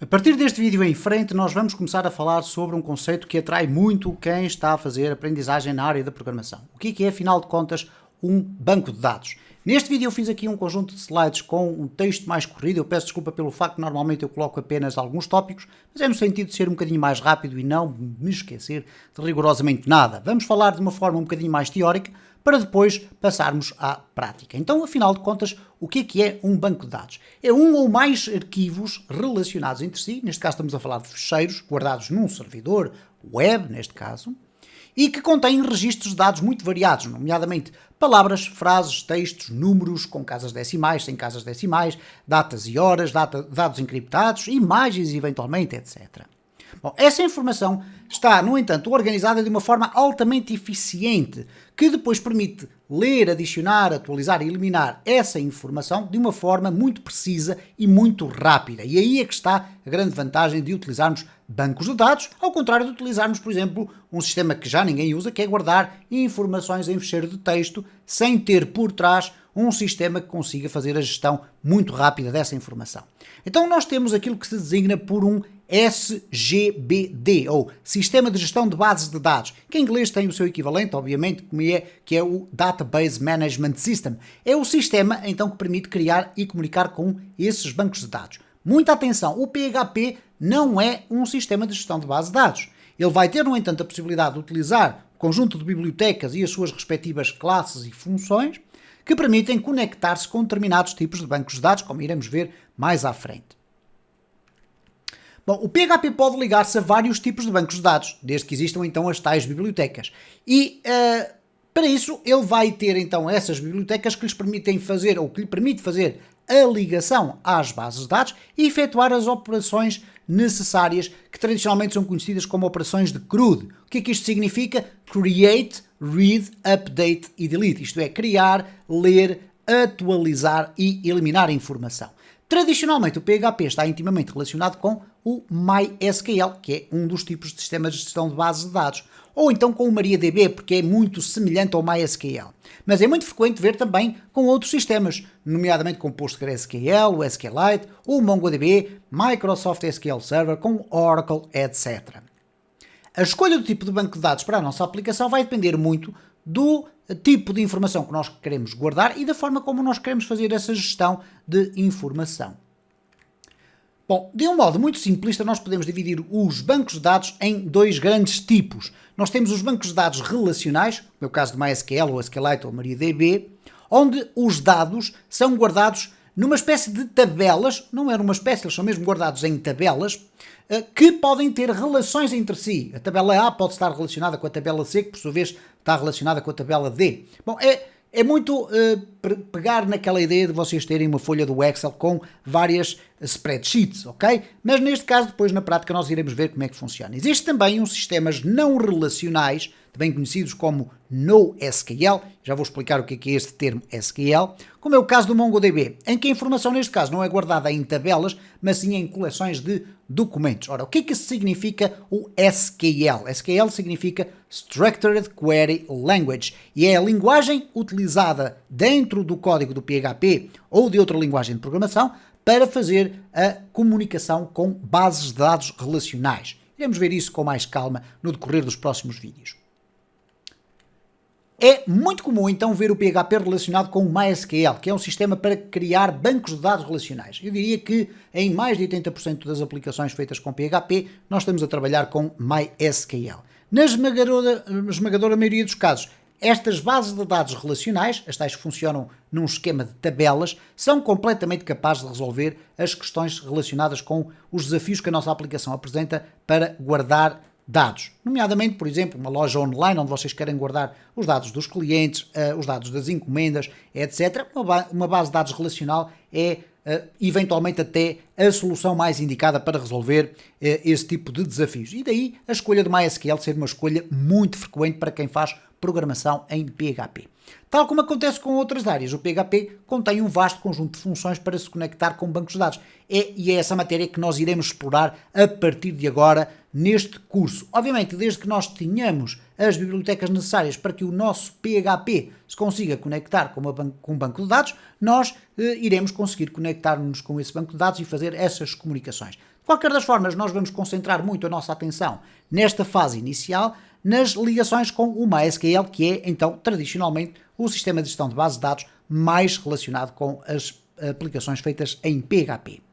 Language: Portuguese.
A partir deste vídeo em frente, nós vamos começar a falar sobre um conceito que atrai muito quem está a fazer aprendizagem na área da programação. O que é, afinal de contas, um banco de dados? Neste vídeo eu fiz aqui um conjunto de slides com um texto mais corrido. Eu peço desculpa pelo facto que normalmente eu coloco apenas alguns tópicos, mas é no sentido de ser um bocadinho mais rápido e não me esquecer de rigorosamente nada. Vamos falar de uma forma um bocadinho mais teórica, para depois passarmos à prática. Então, afinal de contas, o que é um banco de dados? É um ou mais arquivos relacionados entre si, neste caso estamos a falar de ficheiros guardados num servidor web, neste caso, e que contêm registros de dados muito variados, nomeadamente palavras, frases, textos, números com casas decimais, sem casas decimais, datas e horas, dados encriptados, imagens eventualmente, etc. Bom, essa informação está, no entanto, organizada de uma forma altamente eficiente, que depois permite ler, adicionar, atualizar e eliminar essa informação de uma forma muito precisa e muito rápida. E aí é que está a grande vantagem de utilizarmos bancos de dados, ao contrário de utilizarmos, por exemplo, um sistema que já ninguém usa, que é guardar informações em ficheiro de texto, sem ter por trás um sistema que consiga fazer a gestão muito rápida dessa informação. Então nós temos aquilo que se designa por um SGBD, ou Sistema de Gestão de Bases de Dados, que em inglês tem o seu equivalente, obviamente, que é o Database Management System. É o sistema, então, que permite criar e comunicar com esses bancos de dados. Muita atenção, o PHP não é um sistema de gestão de base de dados. Ele vai ter, no entanto, a possibilidade de utilizar o conjunto de bibliotecas e as suas respectivas classes e funções que permitem conectar-se com determinados tipos de bancos de dados, como iremos ver mais à frente. Bom, o PHP pode ligar-se a vários tipos de bancos de dados, desde que existam então as tais bibliotecas. E para isso ele vai ter então essas bibliotecas que lhes permitem fazer, ou que lhe permite fazer a ligação às bases de dados e efetuar as operações necessárias, que tradicionalmente são conhecidas como operações de CRUD. O que é que isto significa? Create, Read, Update e Delete. Isto é, criar, ler, atualizar e eliminar informação. Tradicionalmente, o PHP está intimamente relacionado com o MySQL, que é um dos tipos de sistemas de gestão de bases de dados, ou então com o MariaDB, porque é muito semelhante ao MySQL. Mas é muito frequente ver também com outros sistemas, nomeadamente com PostgreSQL, o SQLite, o MongoDB, Microsoft SQL Server, com Oracle, etc. A escolha do tipo de banco de dados para a nossa aplicação vai depender muito do tipo de informação que nós queremos guardar e da forma como nós queremos fazer essa gestão de informação. Bom, de um modo muito simplista, nós podemos dividir os bancos de dados em dois grandes tipos. Nós temos os bancos de dados relacionais, no meu caso de MySQL, ou SQLite ou MariaDB, onde os dados são guardados numa espécie de tabelas, não é numa espécie, eles são mesmo guardados em tabelas, que podem ter relações entre si. A tabela A pode estar relacionada com a tabela C, que por sua vez está relacionada com a tabela D. Bom, é muito pegar naquela ideia de vocês terem uma folha do Excel com várias spreadsheets, ok? Mas neste caso, depois na prática, nós iremos ver como é que funciona. Existe também uns sistemas não relacionais, também conhecidos como NoSQL, já vou explicar o que é este termo SQL, como é o caso do MongoDB, em que a informação neste caso não é guardada em tabelas, mas sim em coleções de documentos. Ora, o que é que significa o SQL? SQL significa Structured Query Language e é a linguagem utilizada dentro do código do PHP ou de outra linguagem de programação para fazer a comunicação com bases de dados relacionais. Iremos ver isso com mais calma no decorrer dos próximos vídeos. É muito comum então ver o PHP relacionado com o MySQL, que é um sistema para criar bancos de dados relacionais. Eu diria que em mais de 80% das aplicações feitas com PHP, nós estamos a trabalhar com MySQL. Na esmagadora maioria dos casos, estas bases de dados relacionais, as tais que funcionam num esquema de tabelas, são completamente capazes de resolver as questões relacionadas com os desafios que a nossa aplicação apresenta para guardar dados, nomeadamente, por exemplo, uma loja online onde vocês querem guardar os dados dos clientes, os dados das encomendas, etc. Uma base de dados relacional é eventualmente até a solução mais indicada para resolver esse tipo de desafios. E daí a escolha do MySQL ser uma escolha muito frequente para quem faz programação em PHP. Tal como acontece com outras áreas, o PHP contém um vasto conjunto de funções para se conectar com bancos de dados. E é essa matéria que nós iremos explorar a partir de agora neste curso. Obviamente, desde que nós tenhamos as bibliotecas necessárias para que o nosso PHP se consiga conectar com um banco de dados, nós iremos conseguir conectar-nos com esse banco de dados e fazer essas comunicações. De qualquer das formas, nós vamos concentrar muito a nossa atenção nesta fase inicial nas ligações com o MySQL, que é, então, tradicionalmente, o sistema de gestão de base de dados mais relacionado com as aplicações feitas em PHP.